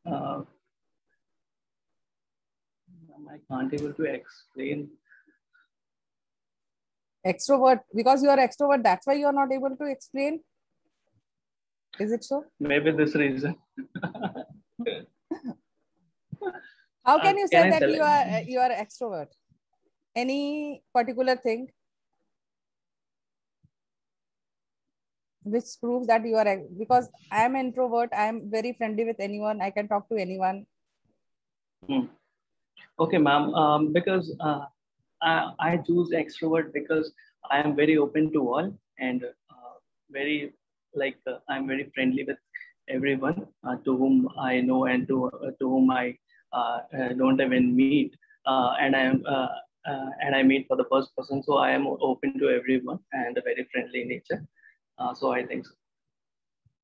Uh, I can't able to explain. Extrovert, because you are extrovert, that's why you are not able to explain. Is it so? Maybe this reason. How can you say Can I that tell you are extrovert? Any particular thing which proves that you are, because I am an introvert, I am very friendly with anyone, I can talk to anyone. Okay, ma'am. Because I choose extrovert because I am very open to all and very I'm very friendly with everyone to whom I know and to whom I don't even meet, and I meet for the first person. So I am open to everyone and very friendly in nature. So I think so.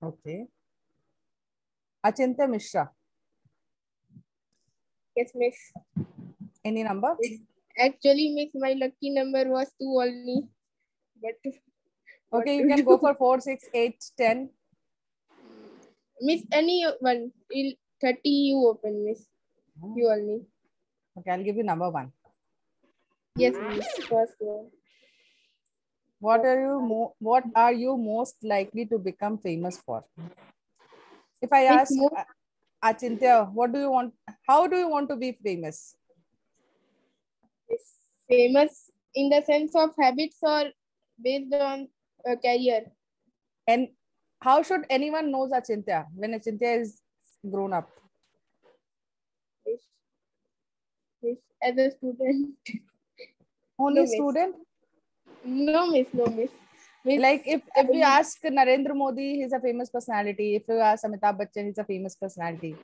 Okay. Achintya Mishra. Yes, miss. Any number? Actually, miss, my lucky number was 2 only. But okay, you can go for 4, 6, 8, 10. Miss, any one till 30 you open, miss. You only. Okay, I'll give you number 1. Yes, miss. First one. What are you most likely to become famous for? If I ask Achintya, what do you want? How do you want to be famous? Famous in the sense of habits or based on a career? And how should anyone knows Achintya when Achintya is grown up? As a student. Only student? No, miss. No, miss. Like if we ask Narendra Modi, he's a famous personality. If you ask Amitabh Bachchan, he's a famous personality.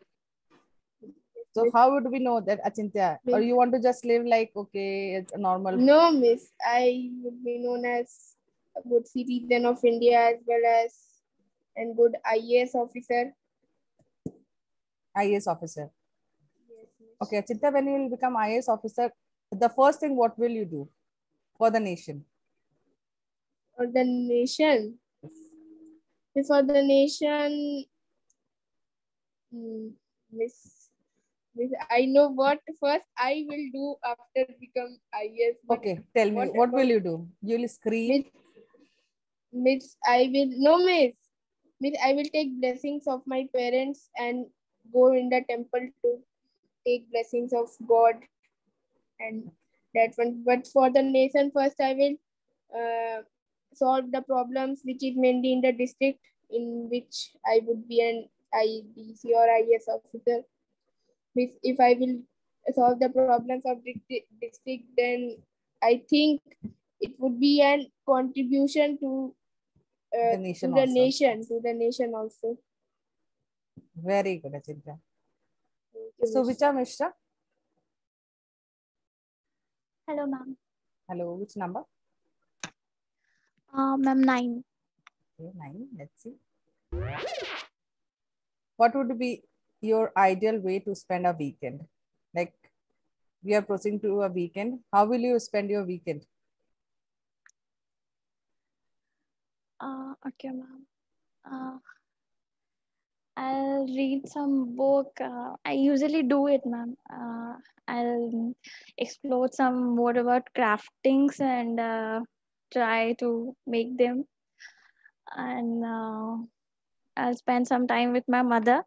So how would we know that Achintya? Or you want to just live like, okay, it's a normal? No, miss. I would be known as a good citizen of India as well as and good IAS officer. IAS officer. Yes, okay, Achintya, when you will become IAS officer, the first thing, what will you do for the nation? For the nation? For the nation, miss, I know what first I will do after become IAS. Okay, tell me, what will you do? You will scream? Miss, I will, no, miss. Miss, I will take blessings of my parents and go in the temple to take blessings of God and that one. But for the nation, first I will solve the problems which is mainly in the district in which I would be an IDC or IS officer. If I will solve the problems of the district, then I think it would be an contribution to the nation also. Very good, Achintya. So, Vicha Mishra. Hello, ma'am. Hello, which number? Ma'am, 9. Okay, 9. Let's see. What would be your ideal way to spend a weekend? Like, we are proceeding to a weekend. How will you spend your weekend? Okay, ma'am. I'll read some book. I usually do it, ma'am. I'll explore some more about craftings and try to make them. And I'll spend some time with my mother.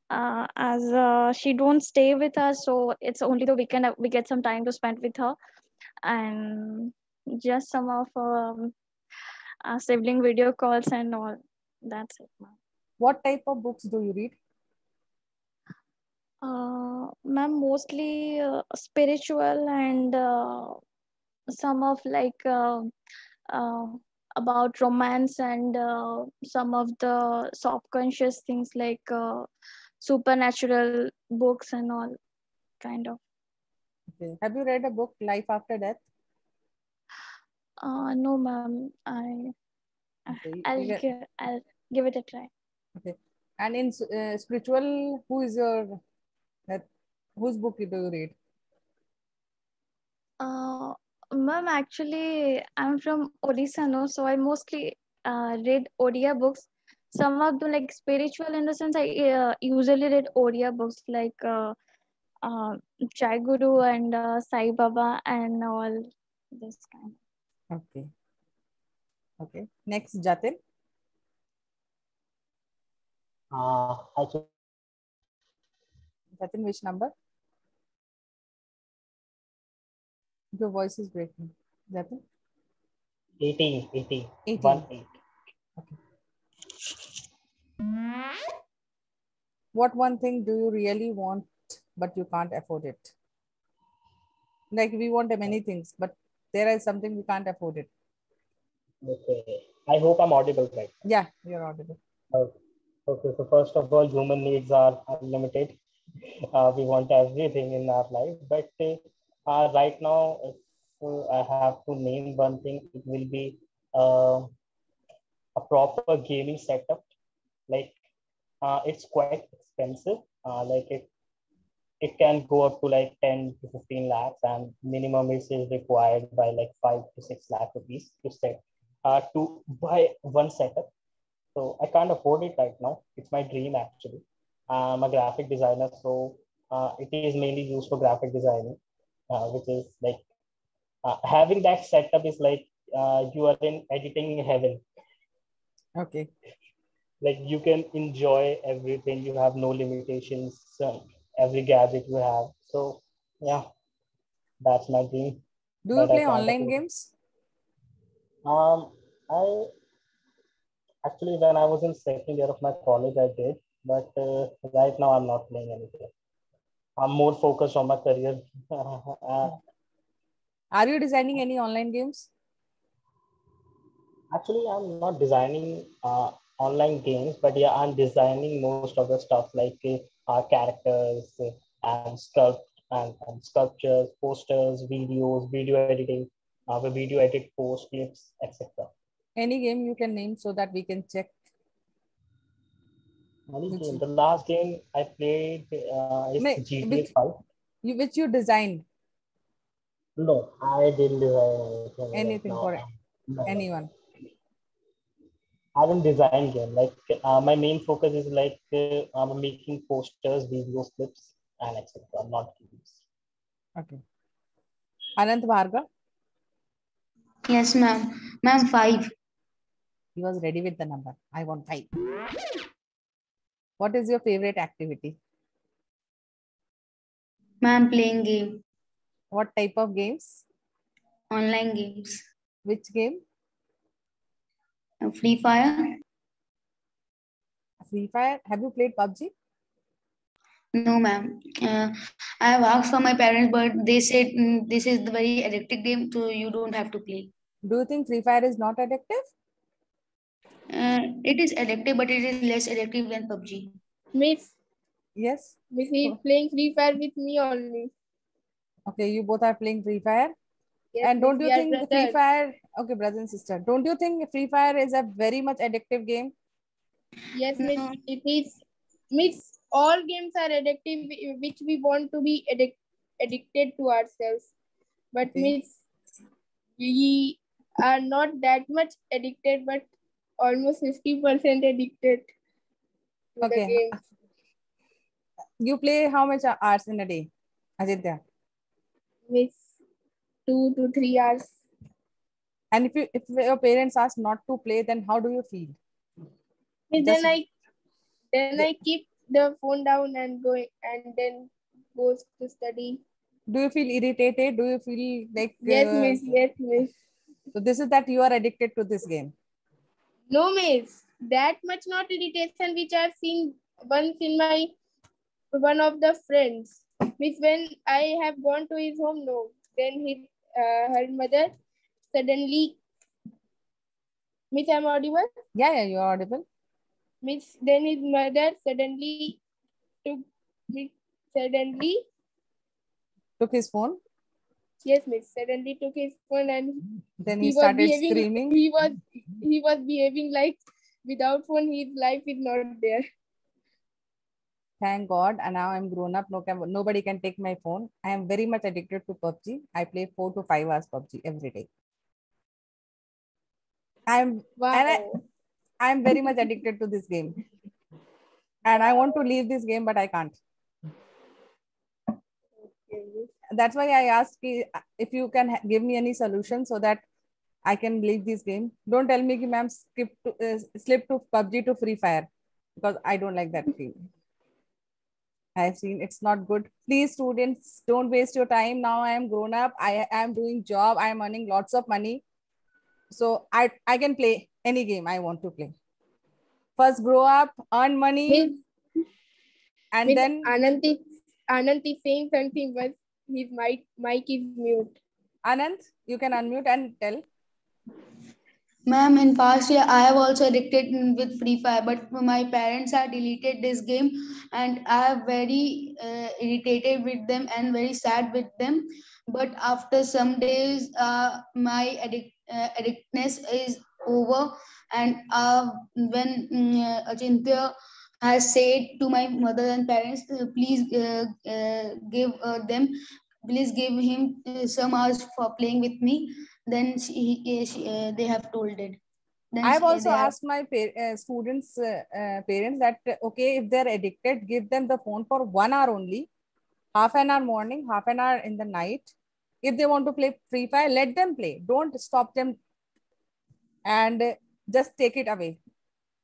As she don't stay with us, so it's only the weekend we get some time to spend with her, and just some of sibling video calls and all. That's it, ma'am. What type of books do you read? Ma'am, mostly spiritual and some of like about romance and some of the subconscious things like supernatural books and all kind of. Okay. Have you read a book, Life After Death? No, ma'am. I'll give it a try. Okay. And in spiritual, whose book do you read? Ma'am, actually, I'm from Odisha, no, so I mostly read Odia books. some of them like spiritual in the sense I usually read audio books like Jai Guru and Sai Baba and all this kind. Okay. Okay. Next, Jatin. Actually, Jatin, which number? Your voice is breaking. Jatin? 18, 18, 18. 1-8. Okay. What one thing do you really want, but you can't afford it? Like we want many things, but there is something we can't afford it. Okay. I hope I'm audible, right? Yeah, you're audible. Okay. So first of all, human needs are unlimited. We want everything in our life, but right now, if I have to name one thing, it will be a proper gaming setup. Like it's quite expensive. Like it can go up to like 10 to 15 lakhs, and minimum is required by like 5 to 6 lakh rupees to buy one setup. So I can't afford it right now. It's my dream actually. I'm a graphic designer, so it is mainly used for graphic designing, which is like having that setup is like you are in editing heaven. Okay. Like you can enjoy everything. You have no limitations. Every gadget you have. So yeah, that's my dream. Do you But I play can't online afford it. games? I actually, when I was in second year of my college, I did, but right now I'm not playing anything. I'm more focused on my career. Are you designing any online games? Actually, I'm not designing online games, but yeah, I'm designing most of the stuff like characters and sculptures, posters, videos, video editing, the video edit post clips, etc. Any game you can name so that we can check? The last game I played is GTA 5. Which you designed? No, I didn't design anything right Anything now. for No. anyone? I haven't designed game. Like my main focus is like I'm making posters, videos, clips, and etc. Not games. Okay. Anant Bharga? Yes, ma'am. Ma'am, 5. He was ready with the number. I want 5. What is your favorite activity? Ma'am, playing game. What type of games? Online games. Which game? Free Fire? Free Fire. Have you played PUBG? No, ma'am. I have asked for my parents, but they said this is the very addictive game, so you don't have to play. Do you think Free Fire is not addictive? It is addictive, but it is less addictive than PUBG. Miss, Yes. Miss is playing Free Fire with me only. Okay, you both are playing Free Fire. Yes, And don't miss, you we are think Free brothers. Fire, okay, brother and sister, don't you think Free Fire is a very much addictive game? Yes, No. miss, it is. Miss, all games are addictive, which we want to be addicted to ourselves. But Okay. miss, we are not that much addicted, but almost 50% addicted to the Okay. game. You play how much hours in a day, Ajitya? Miss, 2 to 3 hours. And if your parents ask not to play, then how do you feel? Miss, Just- then I keep the phone down and then goes to study. Do you feel irritated? Do you feel like Yes, miss. Yes, miss. so this is that you are addicted to this game? No, miss. That much not irritation which I've seen once in my one of the friends. Miss, when I have gone to his home, no. Then her mother suddenly. Miss, I'm audible. Yeah, you're audible. Miss, then his mother suddenly Took his phone. Yes, miss. Suddenly took his phone and Then he was started behaving. screaming. He was behaving like without phone, his life is not there. Thank God. And now I'm grown up. Nobody can take my phone. I am very much addicted to PUBG. I play 4 to 5 hours PUBG every day. Wow. I'm very much addicted to this game. And I want to leave this game, but I can't. That's why I asked if you can give me any solution so that I can leave this game. Don't tell me, ma'am, slip to PUBG to Free Fire, because I don't like that game. I've seen it's not good. Please, students, don't waste your time. Now I am grown up. I am doing job. I am earning lots of money. So I can play any game I want to play. First grow up, earn money, and then Anant is saying something, but his mic is mute. Anant, you can unmute and tell. Ma'am, in past year, I have also addicted with Free Fire, but my parents have deleted this game and I am very irritated with them and very sad with them. But after some days, my addictness is over. And when Achintya has said to my mother and parents, please give them, please give him some hours for playing with me. Then they have told it. Then I've also asked my students' parents that, okay, if they're addicted, give them the phone for 1 hour only, half an hour morning, half an hour in the night. If they want to play Free Fire, let them play. Don't stop them and just take it away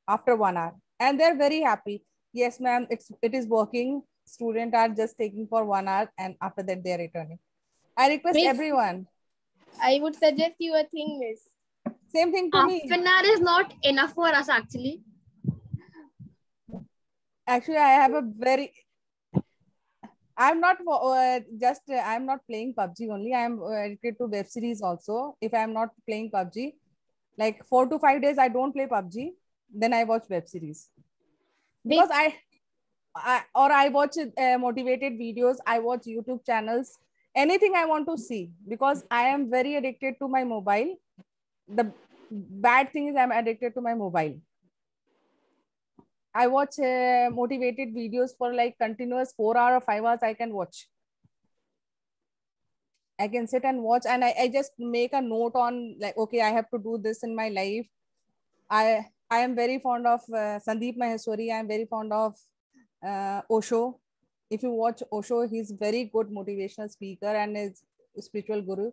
after 1 hour. And they're very happy. Yes, ma'am, it is working. Students are just taking for 1 hour and after that they're returning. I request everyone. I would suggest you a thing, miss. Same thing to me. Half an hour is not enough for us, actually. Actually, I have a very... I'm not I'm not playing PUBG only. I'm addicted to web series also. If I'm not playing PUBG, like 4 to 5 days, I don't play PUBG. Then I watch web series. Because I watch motivated videos. I watch YouTube channels. Anything I want to see, because I am very addicted to my mobile. The bad thing is I'm addicted to my mobile. I watch motivated videos for like continuous 4 hours or 5 hours. I can watch. I can sit and watch, and I just make a note on like, okay, I have to do this in my life. I am very fond of Sandeep Maheshwari. I am very fond of Osho. If you watch Osho, he's very good motivational speaker and is a spiritual guru.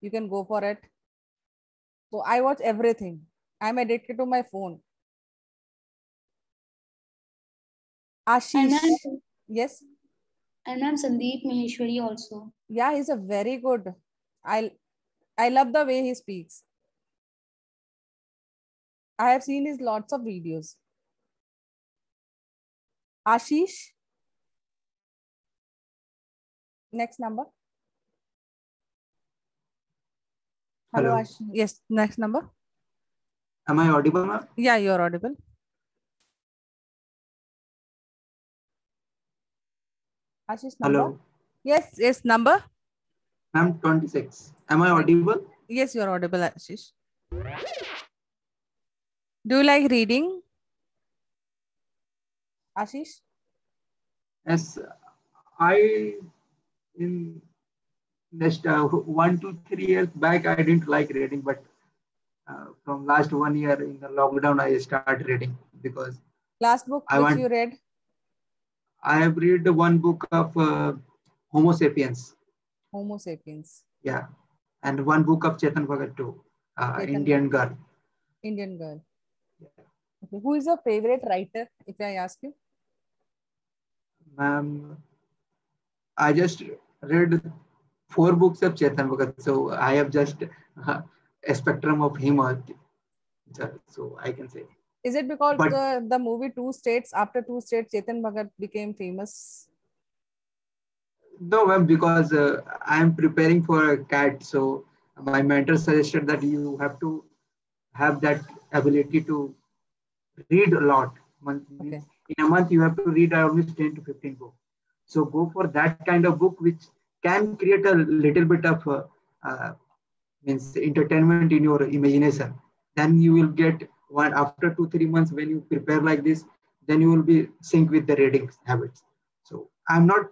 You can go for it. So I watch everything. I'm addicted to my phone. Ashish. Yes. And ma'am, Sandeep Maheshwari also. Yeah, he's a very good. I love the way he speaks. I have seen his lots of videos. Ashish. Next number. Hello, Ashish. Yes, next number. Am I audible, ma'am? Yeah, you're audible. Ashish, number. Hello. Yes, number. Ma'am, 26. Am I audible? Yes, you're audible, Ashish. Do you like reading, Ashish? Yes, in next 1 to 3 years back, I didn't like reading, but from last 1 year in the lockdown, I started reading because last book you read? I have read one book of Homo Sapiens. Homo Sapiens. Yeah, and one book of Chetan Bhagat too, Indian Girl. Indian Girl. Yeah. Okay. Who is your favorite writer, if I ask you? Ma'am, I just read 4 books of Chetan Bhagat, so I have just a spectrum of him, so I can say. Is it because the movie Two States, after Two States, Chetan Bhagat became famous? No, ma'am, because I am preparing for a CAT, so my mentor suggested that you have to have that ability to read a lot. Okay. In a month, you have to read almost 10 to 15 books. So go for that kind of book, which can create a little bit of entertainment in your imagination. Then you will get one after 2-3 months when you prepare like this, then you will be sync with the reading habits. So I'm not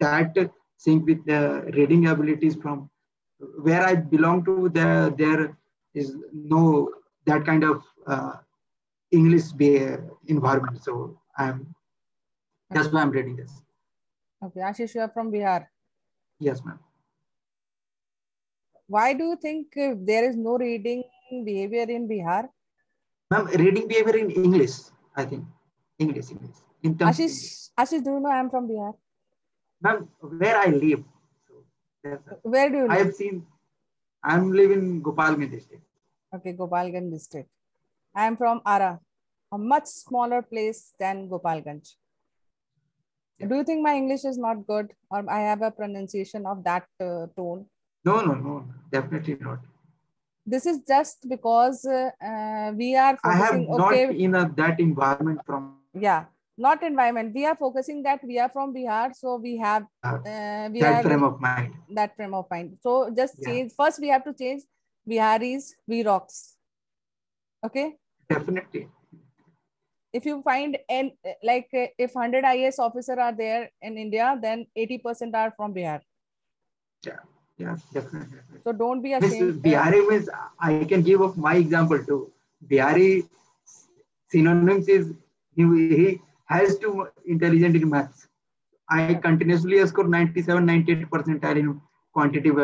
that sync with the reading abilities from where I belong to. There is no that kind of English environment. So that's why I'm reading this. Okay, Ashish, you are from Bihar. Yes, ma'am. Why do you think there is no reading behavior in Bihar? Ma'am, reading behavior in English, I think. English. In terms of English. Ashish, do you know I am from Bihar? Ma'am, where I live. So where do you live? I have seen, I'm living in Gopalganj district. Okay, Gopalganj district. I am from Ara, a much smaller place than Gopalganj. Yeah. Do you think my English is not good, or I have a pronunciation of that tone? No, definitely not. This is just because we are focusing. I have not in that environment from. Yeah, not environment. We are focusing that we are from Bihar, so we have that frame of mind. That frame of mind. So just change. First, we have to change. Biharis, we rocks. Okay. Definitely. If you find if 100 IAS officers are there in India, then 80% are from Bihar. Yeah, definitely. So don't be ashamed. Bihari means, I can give of my example too. Bihari synonyms is he has to intelligent in maths. I continuously score 97, 98% in quantitative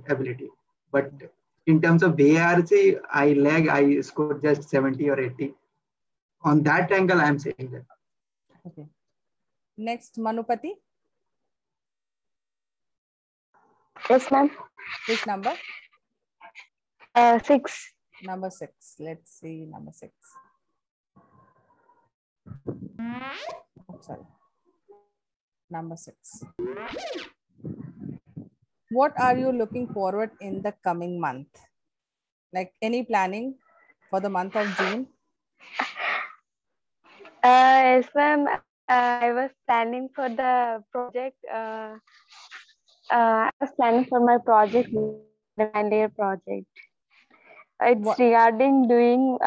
ability. But in terms of BARC, I lag, I scored just 70 or 80. On that angle, I am saying that. Okay. Next, Manupati. Yes, ma'am. Which number? 6. Number 6. Let's see number 6. Oh, sorry. Number 6. What are you looking forward in the coming month? Like any planning for the month of June? Yes, ma'am. I was planning for the project. I was planning for my project, the final project. It's regarding doing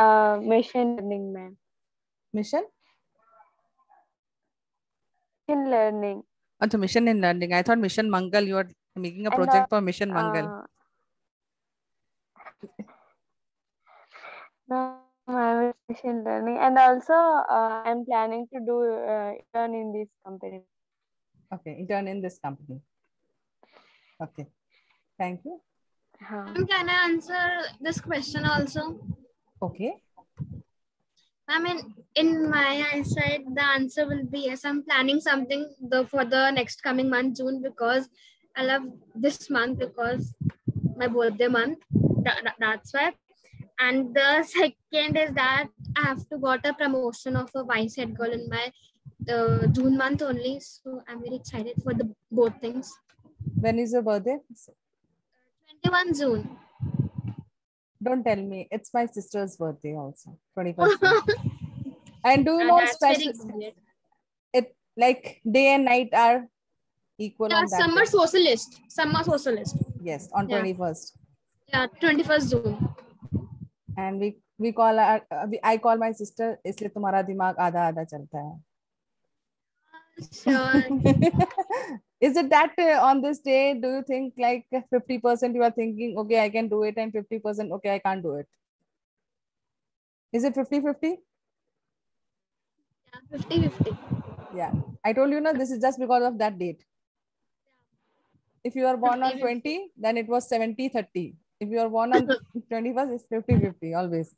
machine learning, ma'am. Mission? Machine learning. Oh, so mission in learning. I thought Mission Mangal. You are making a project for Mission Mangal. No, ma'am, it's machine learning, and also I'm planning to do intern in this company. Okay, intern in this company. Okay, thank you. Can I answer this question also? Okay. I mean, in my eyesight, the answer will be yes. I'm planning something for the next coming month, June, because I love this month because my birthday month. That's why. And the second is that I have to got a promotion of a vice head girl in my June month only. So I'm very excited for the both things. When is your birthday? 21 June. Don't tell me. It's my sister's birthday also. 21st June. And do you know special? It like day and night are equal. Yeah, summer socialist. Summer socialist. Yes, on 21st. Yeah, 21st June. And we call I call my sister. इसलिए तुम्हारा दिमाग आधा आधा चलता है. Sure. Is it that on this day, do you think like 50% you are thinking, okay, I can do it, and 50%, okay, I can't do it? Is it 50-50? Yeah, 50-50. Yeah, I told you, no, this is just because of that date. If you are born on 20, then it was 70-30. If you are born on 21st, it's 50-50 always.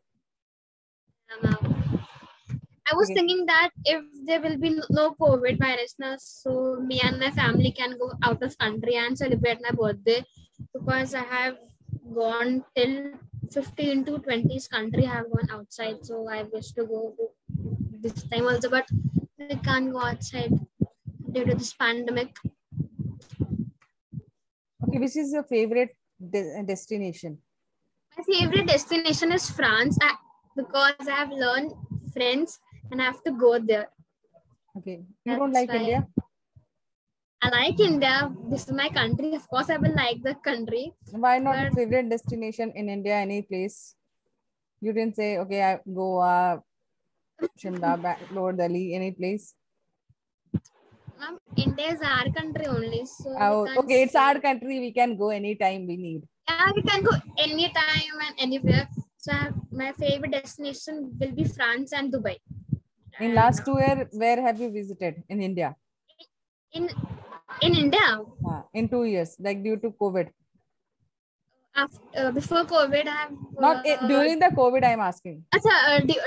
I was thinking that if there will be no COVID virus now, so me and my family can go out of country and celebrate my birthday, because I have gone till 15 to 20s country. I have gone outside, so I wish to go to this time also, but we can't go outside due to this pandemic. Okay, which is your favorite destination? My favorite destination is France, because I have learned French and I have to go there. Okay, you don't like India? I like India. This is my country. Of course, I will like the country. Why not a favorite destination in India? Any place? You didn't say, okay, I Goa, Shimla, Bangalore, Delhi, any place? India is our country only. So okay, it's our country. We can go anytime we need. Yeah, we can go anytime and anywhere. So my favorite destination will be France and Dubai. In last 2 years, where have you visited in India? In India? In 2 years, like due to COVID. Before COVID, I have not during the COVID. I'm asking.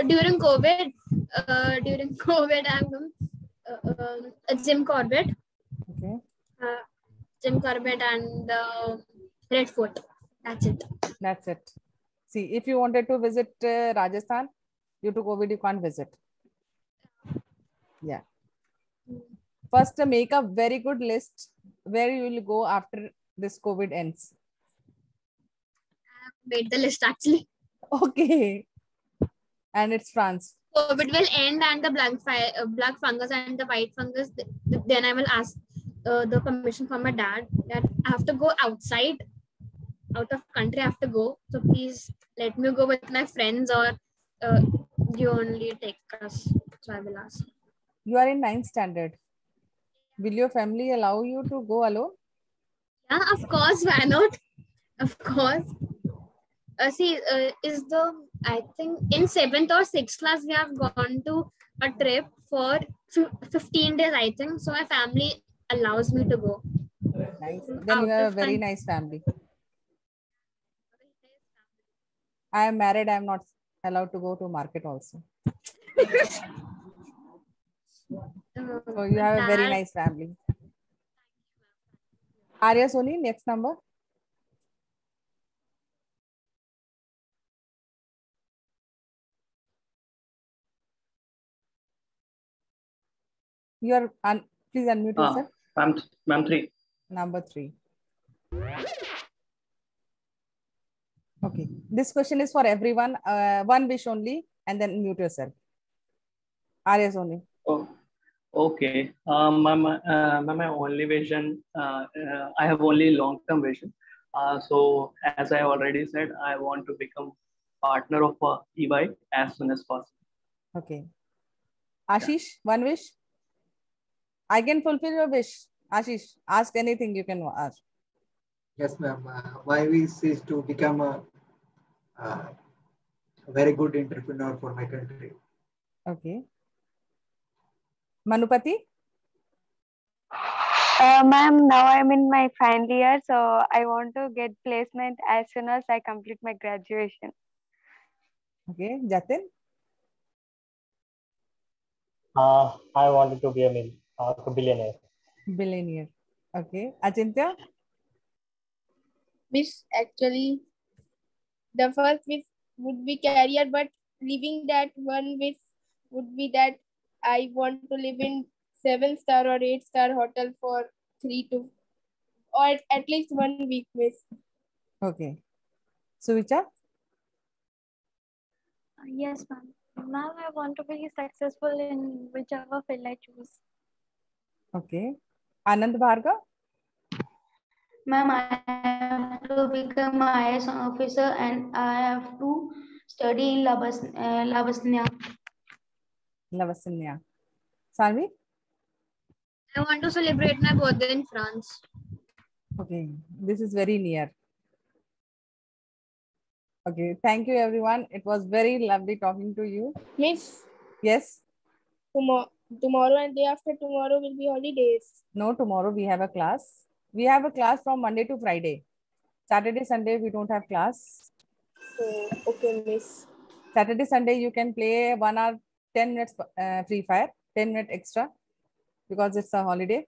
During COVID, I'm Jim Corbett. Okay. Jim Corbett and Red Fort. That's it. That's it. See, if you wanted to visit Rajasthan, due to COVID, you can't visit. Yeah. First, make a very good list where you will go after this COVID ends. Made the list actually. Okay. And it's France. COVID will end and the black fungus and the white fungus. Then I will ask the permission from my dad that I have to go outside, out of country. I have to go. So please let me go with my friends, or you only take us. So I will ask. You are in 9th standard. Will your family allow you to go alone? Yeah, of course. Why not? Of course. I think in 7th or 6th class, we have gone to a trip for 15 days, I think. So my family allows me to go. Nice. Then you have a very nice family. I am married. I am not allowed to go to market also. So you have a very nice family. Arya Soni, next number. You are please unmute yourself. Ma'am 3. Number 3. Okay. This question is for everyone. One wish only, and then mute yourself. Arya Soni. Oh, okay. My only vision. I have only long-term vision. So as I already said, I want to become partner of EY as soon as possible. Okay. Ashish, one wish. I can fulfill your wish. Ashish, ask anything you can ask. Yes, ma'am. My wish is to become a very good entrepreneur for my country. Okay. Manupati? Ma'am, now I'm in my final year, so I want to get placement as soon as I complete my graduation. Okay. Jatin? I wanted to be a billionaire. Billionaire. Okay. Achintya? Wish actually, the first wish would be career, but leaving that one wish would be that I want to live in 7-star or 8-star hotel for 3 to or at least 1 week, miss. Okay. Suvicha? Yes, ma'am. Ma'am, I want to be successful in whichever field I choose. Okay. Anand Bhargav? Ma'am, I have to become an IAS officer and I have to study in Lavasnya. Lavasnya. Sanvi? I want to celebrate my birthday in France. Okay. This is very near. Okay. Thank you, everyone. It was very lovely talking to you. Miss? Yes? Tomorrow and day after tomorrow will be holidays. No, tomorrow we have a class. We have a class from Monday to Friday. Saturday, Sunday, we don't have class. So, okay, miss. Saturday, Sunday, you can play 1 hour, 10 minutes Free Fire, 10 minutes extra because it's a holiday.